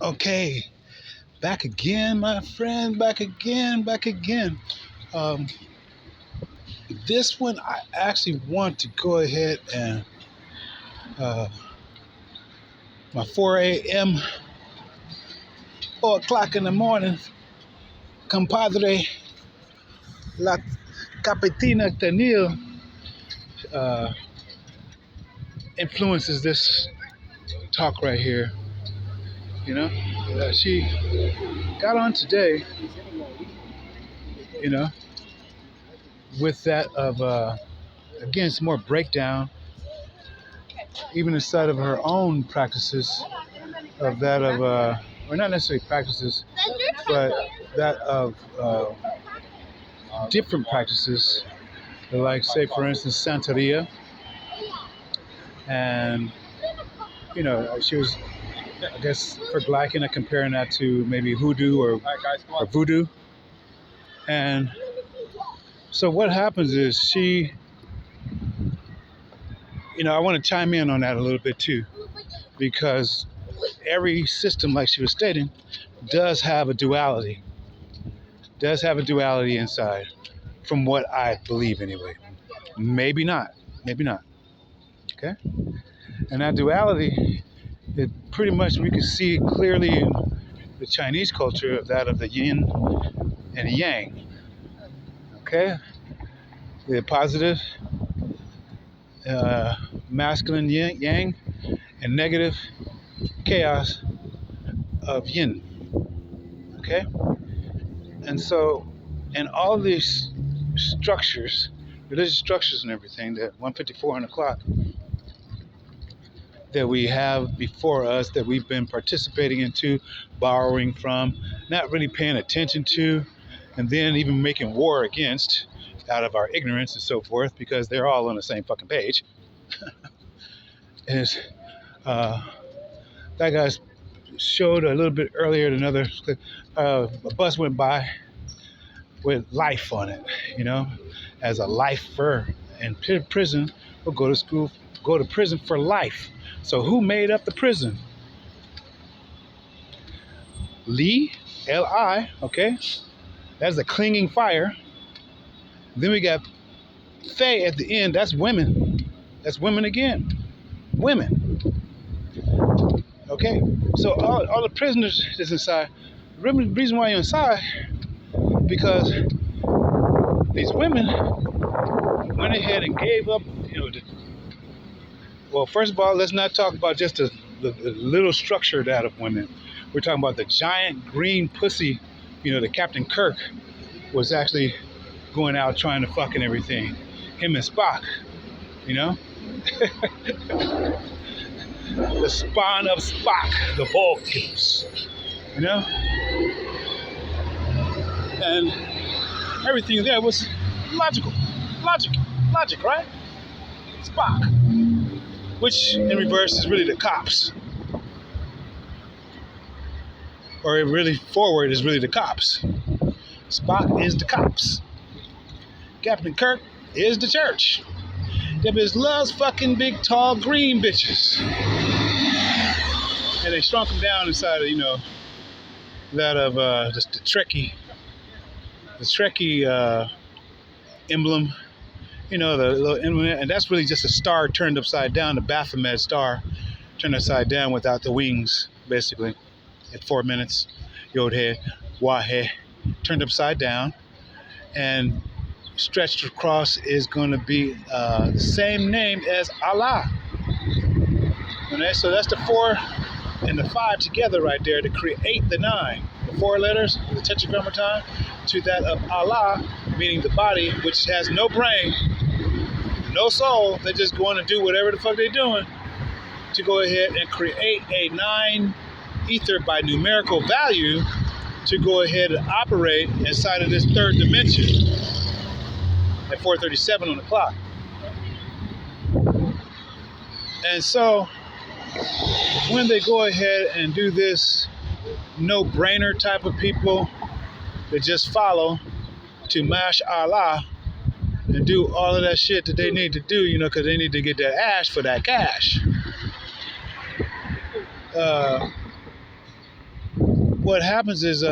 Okay, back again, my friend. Back again, back again. Um, this one, I actually want to go ahead and uh, my 4 a.m., 4 o'clock in the morning, compadre, la capitina Tenil uh, influences this talk right here. You know, she got on today, you know, with that of, again, some more breakdown, even inside of her own practices of that of, or not necessarily practices, but that of different practices, like, say, for instance, Santeria. And, she was, I guess, for liking it, comparing that to maybe hoodoo or voodoo. And so what happens is I want to chime in on that a little bit too, because every system, like she was stating, does have a duality inside, from what I believe anyway. Maybe not. Okay? And that duality, it pretty much, we can see clearly in the Chinese culture, of that of the yin and the yang. Okay? The positive, masculine yang, and negative chaos of yin. Okay? And so, in all these structures, religious structures and everything, that 154 on the clock, that we have before us, that we've been participating into, borrowing from, not really paying attention to, and then even making war against, out of our ignorance and so forth, because they're all on the same fucking page. Is that guy showed a little bit earlier, another a bus went by with life on it, as a lifer. And prison will go to prison for life. So who made up the prison? Li, L-I, okay? That's a clinging fire. Then we got Faye at the end. That's women. That's women again. Women. Okay? So all the prisoners that's inside, the reason why you're inside, because these women went ahead and gave up, well, first of all, let's not talk about just the little structure that of women. We're talking about the giant green pussy, the Captain Kirk was actually going out trying to fuck and everything. Him and Spock, the spawn of Spock, the Vulcans, and everything there was logic, right? Spock, which in reverse is really the cops, or really forward is really the cops. Spock is the cops. Captain Kirk is the church. That bitch loves fucking big, tall, green bitches. And they shrunk them down inside of, that of just the Trekkie emblem, the little emblem, and that's really just a star turned upside down, the Baphomet star turned upside down without the wings, basically, at 4 minutes. Yod-He, Wah-He, turned upside down, and stretched across is going to be the same name as Allah. Okay, so that's the 4 and the 5 together right there to create the 9. The 4 letters, the tetragrammaton, to that of Allah, meaning the body, which has no brain, no soul. They're just going to do whatever the fuck they're doing to go ahead and create a 9 ether by numerical value to go ahead and operate inside of this 3rd dimension at 4:37 on the clock. And so when they go ahead and do this no-brainer type of people that just follow to mash Allah and do all of that shit that they need to do, because they need to get that ash for that cash. what happens is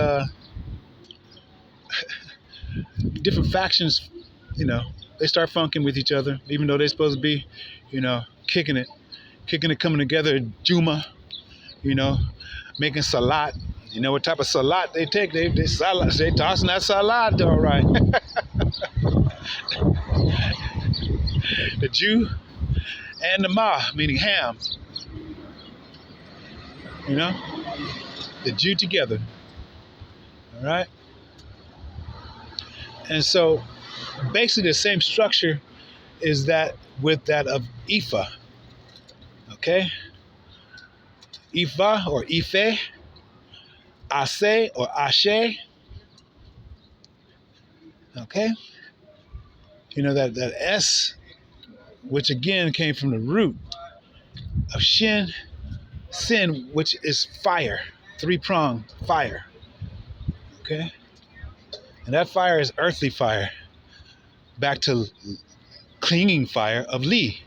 different factions, you know, they start funking with each other, even though they're supposed to be, you know, kicking it, coming together. Juma, you know, making salat. You know what type of salat they take? They salat. They tossing that salat, all right. The Jew and the ma, meaning ham. You know, the Jew together. All right. And so, basically, the same structure is that with that of Ifa. Okay. Ifa or Ife, Ase or Ashe. Okay. You know that S, which again came from the root of Shin, Sin, which is fire, three-pronged fire. Okay. And that fire is earthly fire. Back to clinging fire of Li.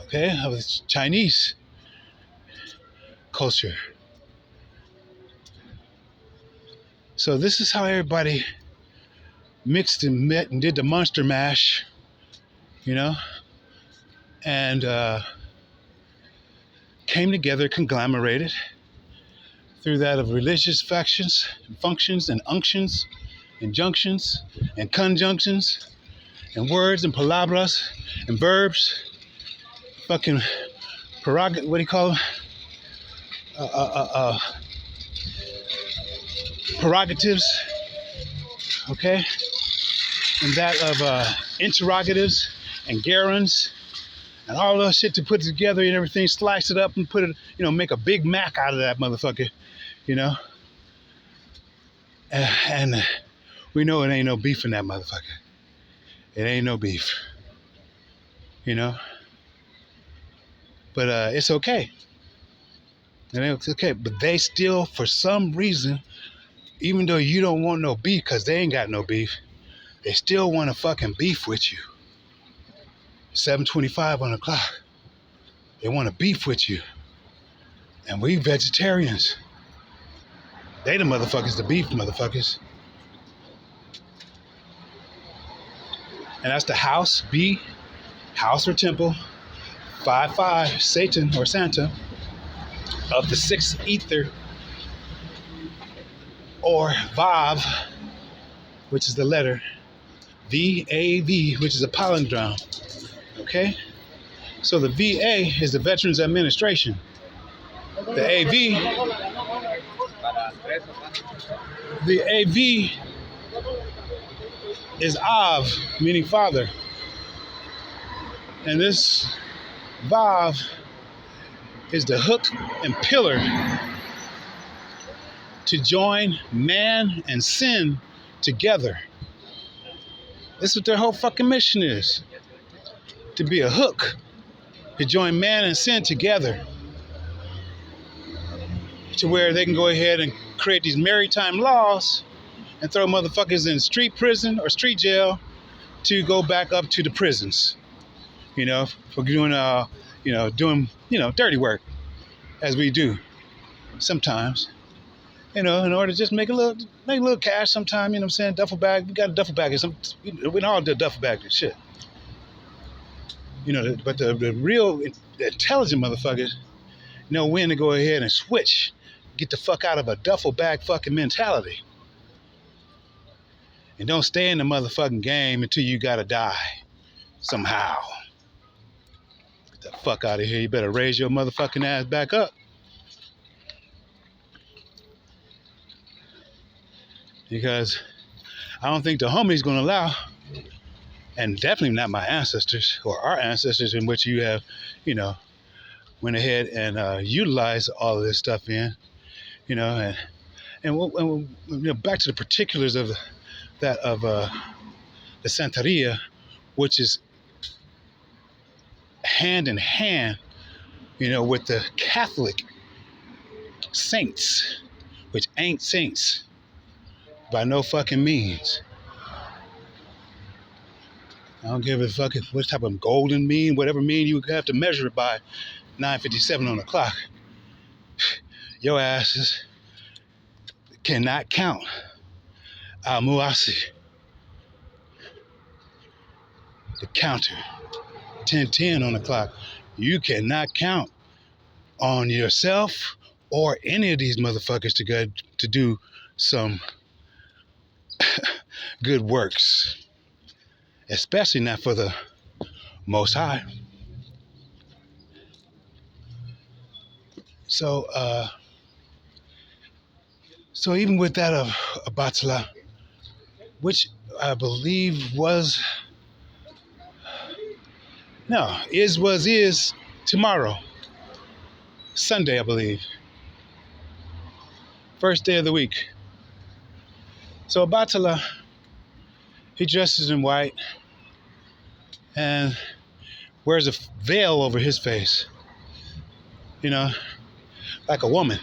Okay, of the Chinese culture. So this is how everybody mixed and met and did the monster mash, you know, and came together, conglomerated through that of religious factions and functions and unctions and junctions and conjunctions and words and palabras and verbs, fucking what do you call them? Prerogatives, okay, and that of interrogatives and gerunds and all that shit to put together and everything, slice it up and put it, you know, make a Big Mac out of that motherfucker, you know. And we know it ain't no beef in that motherfucker. It ain't no beef, you know. But it's okay. And it's okay. But they still, for some reason, even though you don't want no beef because they ain't got no beef, they still want to fucking beef with you. 7:25 on the clock. They want to beef with you. And we vegetarians. They the motherfuckers, the beef motherfuckers. And that's the house, B, house or temple, 5-5, Satan or Santa, of the sixth ether, or Vav, which is the letter, VAV, which is a palindrome. Okay? So the VA is the Veterans Administration. The AV is Av, meaning father. And this Vav is the hook and pillar to join man and sin together. This is what their whole fucking mission is. To be a hook to join man and sin together. To where they can go ahead and create these maritime laws and throw motherfuckers in street prison or street jail to go back up to the prisons, you know, for doing, dirty work, as we do sometimes, you know, in order to just make a little cash sometime, you know what I'm saying? Duffel bag, we got a duffel bag, we all do duffel bag and shit, you know, but the real intelligent motherfuckers know when to go ahead and switch, get the fuck out of a duffel bag fucking mentality. And don't stay in the motherfucking game until you gotta die somehow. Get the fuck out of here. You better raise your motherfucking ass back up. Because I don't think the homie's gonna allow, and definitely not my ancestors or our ancestors, in which you have, you know, went ahead and utilized all of this stuff in, you know, and you know, back to the particulars of the Santeria, which is hand in hand, you know, with the Catholic saints, which ain't saints by no fucking means. I don't give a fuck if what type of golden mean, whatever mean you have to measure it by, 9:57 on the clock. your asses cannot count Al Muasi, the counter, 10:10 on the clock. You cannot count on yourself or any of these motherfuckers to go to do some good works, especially not for the Most High. So, so even with that of Batla, which I believe was is tomorrow, Sunday, I believe, first day of the week. So Batla, he dresses in white and wears a veil over his face, you know, like a woman.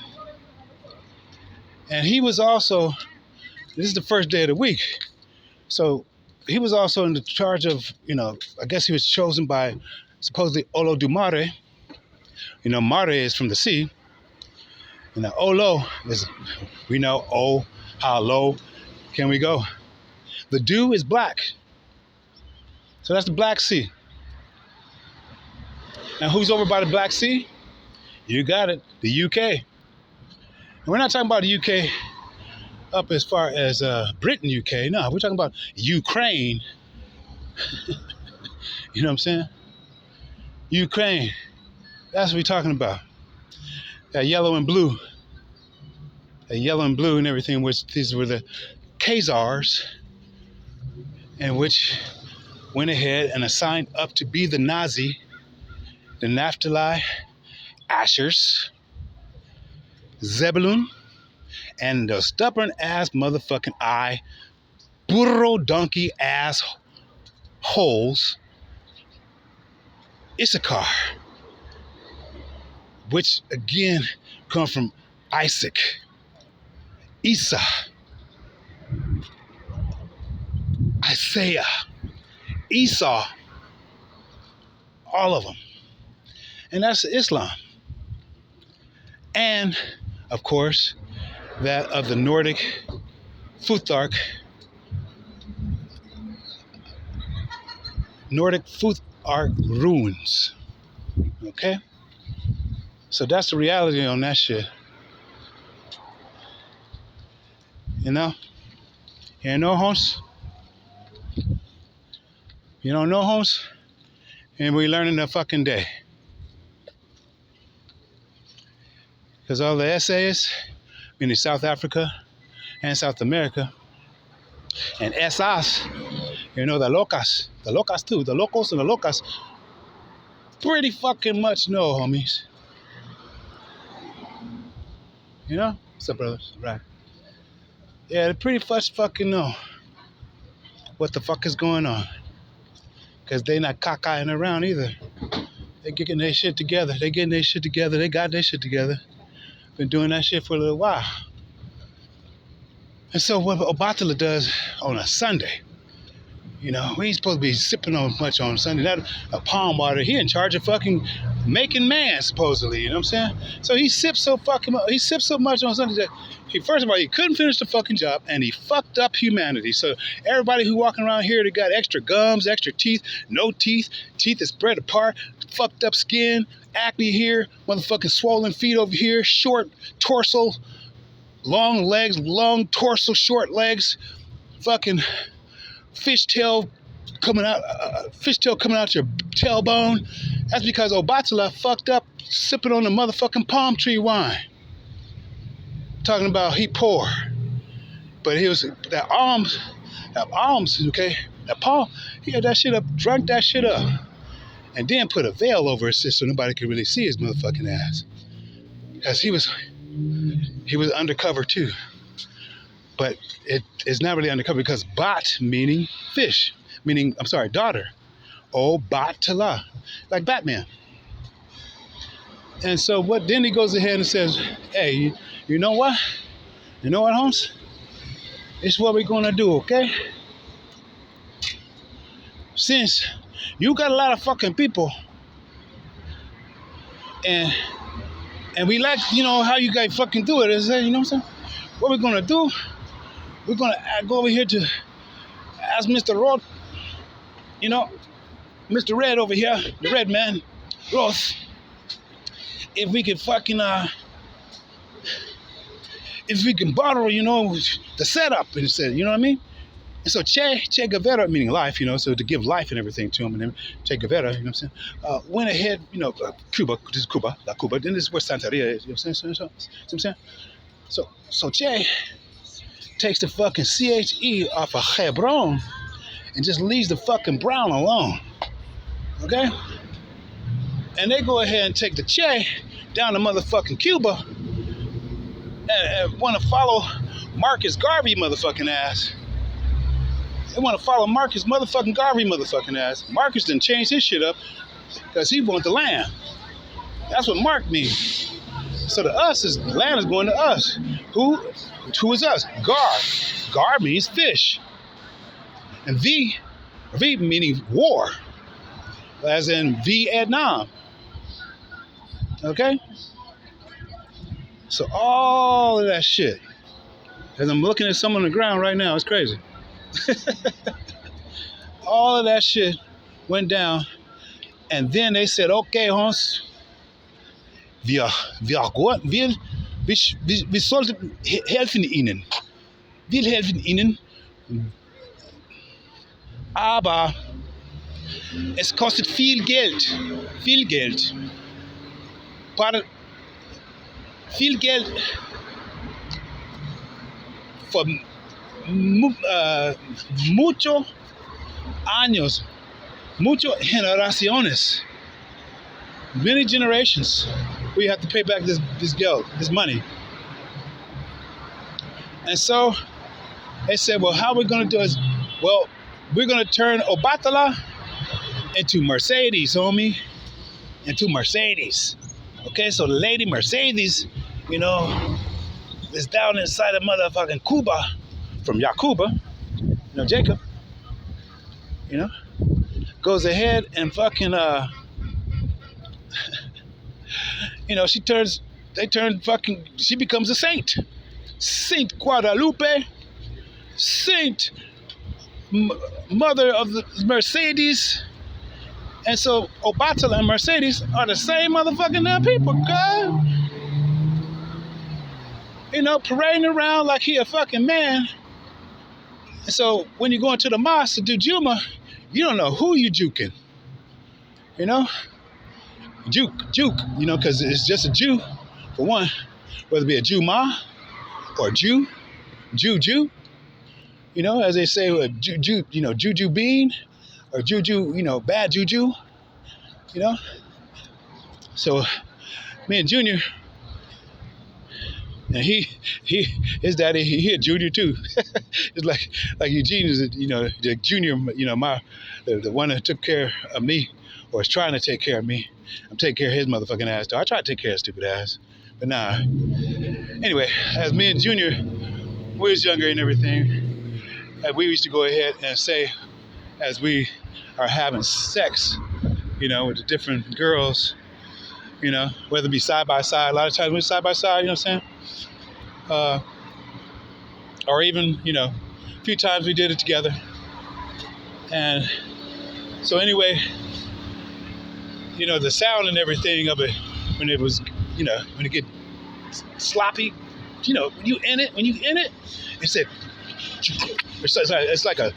And he was also, this is the first day of the week, so he was also in the charge of, I guess he was chosen by supposedly Olo du Mare. Mare is from the sea. Olo is, we know, oh, how low can we go? The dew is black. So that's the Black Sea. Now who's over by the Black Sea? You got it, the UK. And we're not talking about the UK up as far as Britain, UK. No, we're talking about Ukraine. You know what I'm saying? Ukraine. That's what we're talking about. That yellow and blue. That yellow and blue and everything, which these were the Khazars, and which went ahead and assigned up to be the Nazi, the Naphtali, Ashers, Zebulun, and the stubborn ass motherfucking burro donkey ass holes, Issachar, which again come from Isaac, Esau, Isaiah, Esau, all of them. And that's Islam. And, of course, that of the Nordic Futhark ruins. Okay? So that's the reality on that shit. You know? You know, Holmes? You don't know, Holmes? And we learning a fucking day. Because all the essays, meaning South Africa and South America, and esas, the locas too, the locos and the locas, pretty fucking much know, homies. You know? What's up, brothers? Right. Yeah, they pretty much fucking know what the fuck is going on. Because they not cockeying around either. They getting their shit together. They got their shit together. Been doing that shit for a little while. And so what Obatala does on a Sunday, we ain't supposed to be sipping on much on Sunday. Not a palm water. He in charge of fucking making man, supposedly. You know what I'm saying? So he sipped so much on Sunday that first of all, he couldn't finish the fucking job, and he fucked up humanity. So everybody who walking around here, they got extra gums, extra teeth, no teeth, teeth is spread apart, fucked up skin, acne here, motherfucking swollen feet over here, short torso, long legs, long torso, short legs, fucking fishtail coming out your tailbone. That's because Obatala fucked up sipping on the motherfucking palm tree wine. Talking about he poor, but he was that alms, okay, that palm, he had that shit up, drunk that shit up, and then put a veil over his sister so nobody could really see his motherfucking ass, because he was undercover too. But it is not really undercover because bat meaning fish, daughter. Oh, Batala, like Batman. And so then he goes ahead and says, hey, you know what? You know what, Holmes? This is what we're going to do, okay? Since you got a lot of fucking people and And we like, how you guys fucking do it. Is that, you know what I'm saying? What we're gonna do, we're gonna go over here to ask Mr. Roth, Mr. Red over here, the red man, Roth, if we can fucking, if we can borrow, the setup, and said, you know what I mean? And so Che Guevara, meaning life, so to give life and everything to him, and then Che Guevara, you know what I'm saying, went ahead, Cuba, this is Cuba, La Cuba, then this is where Santeria is, you know what I'm saying? So Che takes the fucking CHE off of Hebron and just leaves the fucking Brown alone, okay? And they go ahead and take the Che down to motherfucking Cuba and want to follow Marcus Garvey motherfucking ass. They want to follow Marcus motherfucking Garvey motherfucking ass. Marcus done changed his shit up because he want the land. That's what Mark means. So the us is, land is going to us. Who is us? Gar. Gar means fish. And V meaning war. As in Vietnam. Okay? So all of that shit, as I'm looking at some on the ground right now, it's crazy. All of that shit went down, and then they said, okay, Hans, wir sollten helfen Ihnen. Wir helfen Ihnen, aber es kostet viel Geld. Viel Geld. Viel Geld for muchos años, muchas generaciones, many generations. We have to pay back this money. And so they said, well, how we're going to do is, well, we're going to turn Obatala into Mercedes, homie, into Mercedes. Okay, so the lady Mercedes, is down inside of motherfucking Cuba from Yacuba, Jacob, goes ahead and fucking, she becomes a saint. Saint Guadalupe, Saint Mother of the Mercedes. And so Obatala and Mercedes are the same motherfucking damn people, God. Parading around like he a fucking man. And so when you go into the mosque to do Juma, you don't know who you juking. Juke, because it's just a Jew, for one, whether it be a Juma or Jew, as they say, Juju bean or Juju, bad Juju, So me and Junior, and his daddy, he a junior too. It's like Eugene is, the junior, the one that took care of me, or is trying to take care of me. I'm taking care of his motherfucking ass, though. I try to take care of his stupid ass, but nah. Anyway, as me and Junior, we was younger and everything, we used to go ahead and say, as we are having sex, with the different girls, whether it be side by side. A lot of times we're side by side, what I'm saying? Or even, a few times we did it together. And so anyway, the sound and everything of it, when it was, when it get sloppy, when you in it, it said, it's like a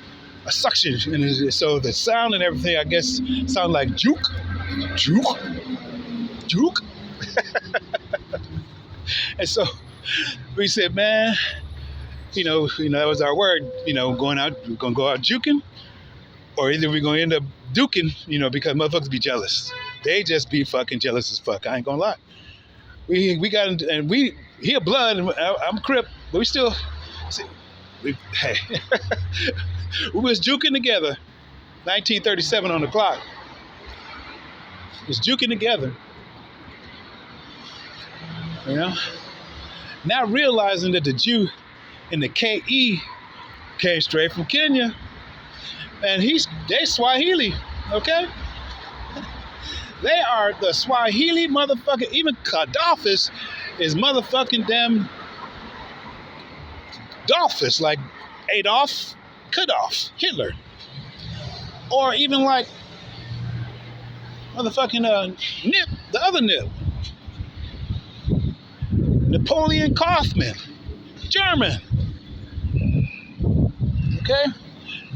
suction. And so the sound and everything, I guess, sound like juke. And so we said, man, that was our word, going out, we're going to go out juking, or either we're going to end up duking, because motherfuckers be jealous. They just be fucking jealous as fuck. I ain't going to lie. We got into, and he a blood, and I'm Crip, but we still, hey, we was juking together, 1937 on the clock. Was juking together. Not realizing that the Jew in the KE came straight from Kenya. And they Swahili, okay? They are the Swahili motherfucking, even Gaddafi is motherfucking damn Dolphus, like Adolf, Kudolf, Hitler. Or even like motherfucking Nip, the other Nip. Napoleon Kaufman, German. Okay?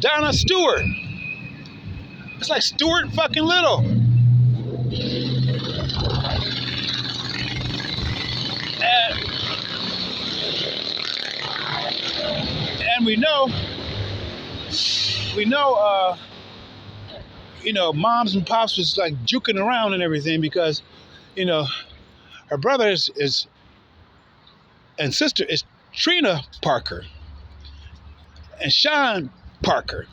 Donna Stewart. It's like Stuart fucking Little. And we know, moms and pops was like juking around and everything because, her brother and sister is Trina Parker and Sean Parker.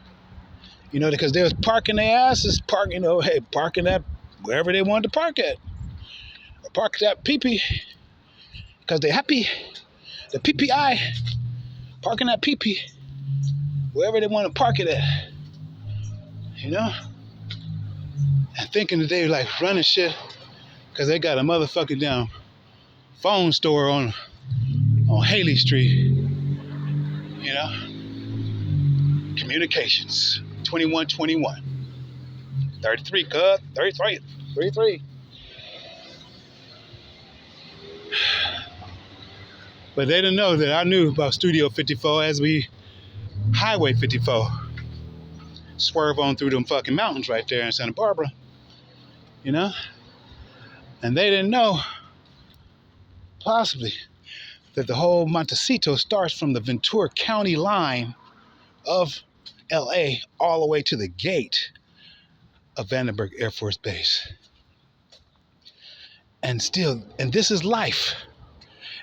Because they was parking their asses, parking that wherever they wanted to park at. Or park that pee-pee. Because they happy. The PPI. Parking that pee-pee. Wherever they want to park it at. And thinking that they like running shit. Because they got a motherfucking damn phone store on Haley Street. Communications. 2121. 33, cut. 33. But they didn't know that I knew about Studio 54 as we Highway 54 swerve on through them fucking mountains right there in Santa Barbara. And they didn't know, possibly, that the whole Montecito starts from the Ventura County line of LA all the way to the gate of Vandenberg Air Force Base. And this is life,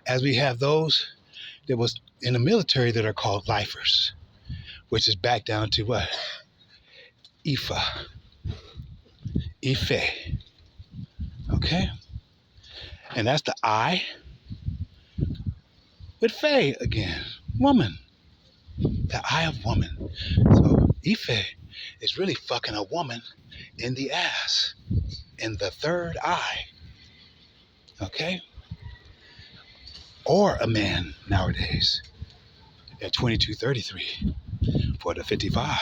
as we have those that was in the military that are called lifers, which is back down to what? Ife. Okay? And that's the I with Faye again. Woman. The eye of woman. So Ife is really fucking a woman in the ass. In the third eye. Okay? Or a man nowadays at 2233 for the 55.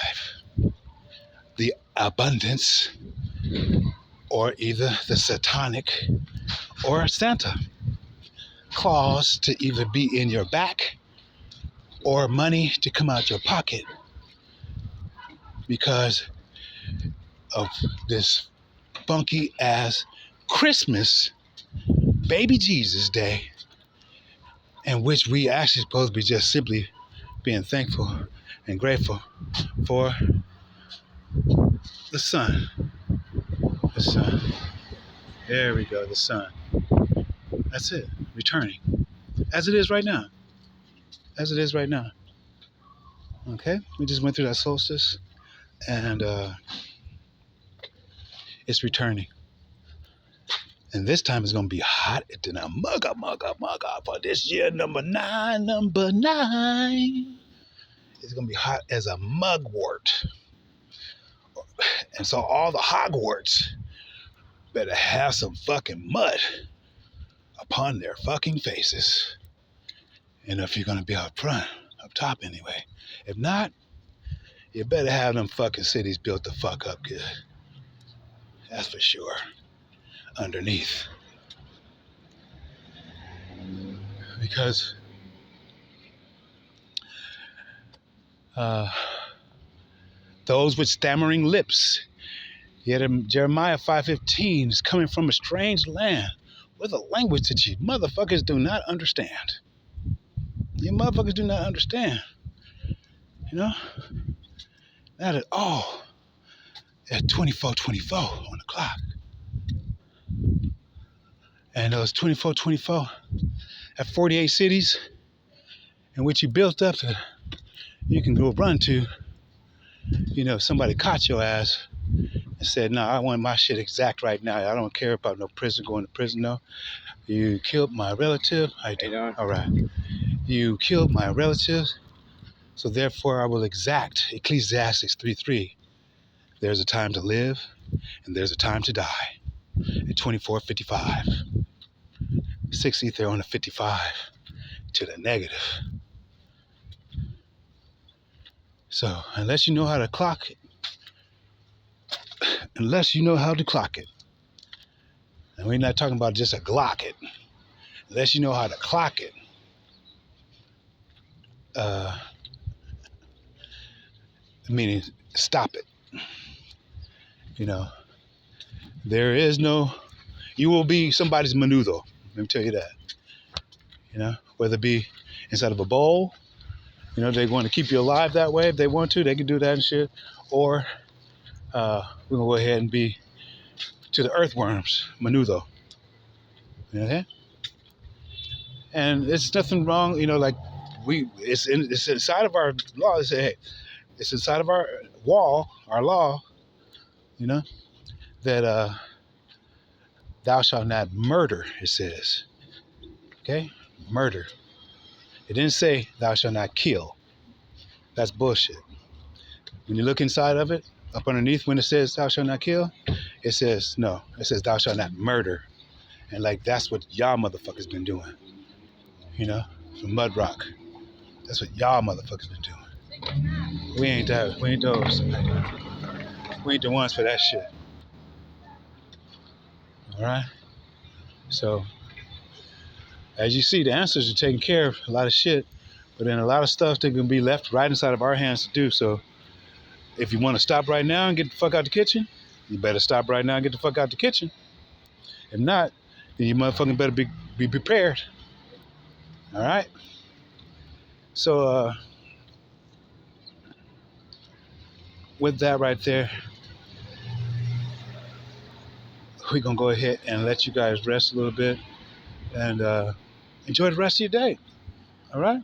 The abundance, or either the satanic or Santa Claus to either be in your back or money to come out your pocket because of this funky ass Christmas baby Jesus day, in which we actually supposed to be just simply being thankful and grateful for the sun. The sun. There we go, the sun. That's it, returning. As it is right now. As it is right now. Okay, we just went through that solstice and it's returning. And this time it's going to be hot than a mugga for this year, number nine. It's going to be hot as a mugwort. And so all the Hogwarts better have some fucking mud upon their fucking faces. And if you're going to be up front, up top anyway. If not, you better have them fucking cities built the fuck up good. That's for sure. Underneath. Because those with stammering lips, yet Jeremiah 5:15 is coming from a strange land with a language that you motherfuckers do not understand. You motherfuckers do not understand. Not at all. At 24:24 on the clock. And those 24:24 at 48 cities in which you built up to, you can go run to, somebody caught your ass and said, no, I want my shit exact right now. I don't care about no prison, going to prison, no. You killed my relative. How you doing? All right. You killed my relatives, so therefore I will exact Ecclesiastes 3:3. There's a time to live and there's a time to die. at 24:55. 6 ether on the 55 to the negative. So unless you know how to clock it, and we're not talking about just a Glock it, unless you know how to clock it, meaning stop it. You know, there is no, you will be somebody's menudo. Let me tell you that. You know, whether it be inside of a bowl, you know, they're going to keep you alive that way. If they want to, they can do that and shit. Or we're going to go ahead and be to the earthworms, menudo. You know what? And it's nothing wrong, you know, like it's inside of our law. They say, hey, it's inside of our wall, our law, you know, that thou shalt not murder, it says. Okay? Murder. It didn't say thou shalt not kill. That's bullshit. When you look inside of it, up underneath when it says thou shalt not kill, it says no. It says thou shalt not murder. And like that's what y'all motherfuckers been doing. You know? From Mud Rock. That's what y'all motherfuckers been doing. We ain't that. We ain't those. We ain't the ones for that shit. Alright? So as you see, the answers are taking care of a lot of shit, but then a lot of stuff that can be left right inside of our hands to do. So if you want to stop right now and get the fuck out the kitchen, you better stop right now and get the fuck out the kitchen. If not, then you motherfucking better be prepared. All right? So with that right there, we're going to go ahead and let you guys rest a little bit and enjoy the rest of your day. All right?